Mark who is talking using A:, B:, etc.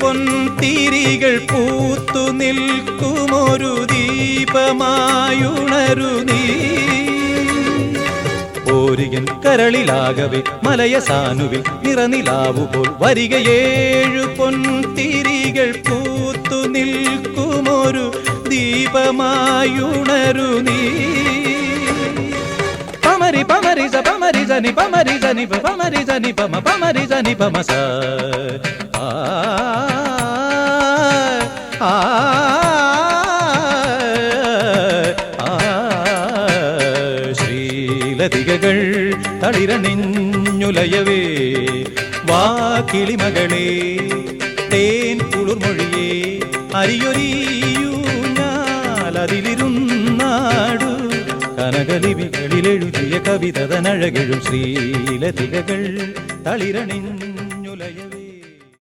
A: പൊൻതിരികൾ പൂത്തു നിൽക്കുമൊരു ദീപമായുണരു നീ. ഓരിയൻ കരളിലാകവെ മലയസാനുവിൽ നിറനിലാവുപോൽ വരികയേഴു പൊൻതിരികൾ പൂത്തു നിൽക്കുമൊരു ദീപമായുണരു നീ. പമരി പമരി സ പമരി സനി പമരി സനി പമരി സനി പമ പമരി സനി പമ സ. ശ്രീലതികകൾ തളിരണിഞ്ഞുലയവേ വാ കിളിമകളെ തേൻ കുളിർമൊഴിയേ അരിയൊരിയൂഞ്ഞാലതിലിരുന്നാടു. കനകലിപികളിലെഴുതിയ കവിതതനഴകഴും ശ്രീലതികകൾ തളിരണിഞ്ഞു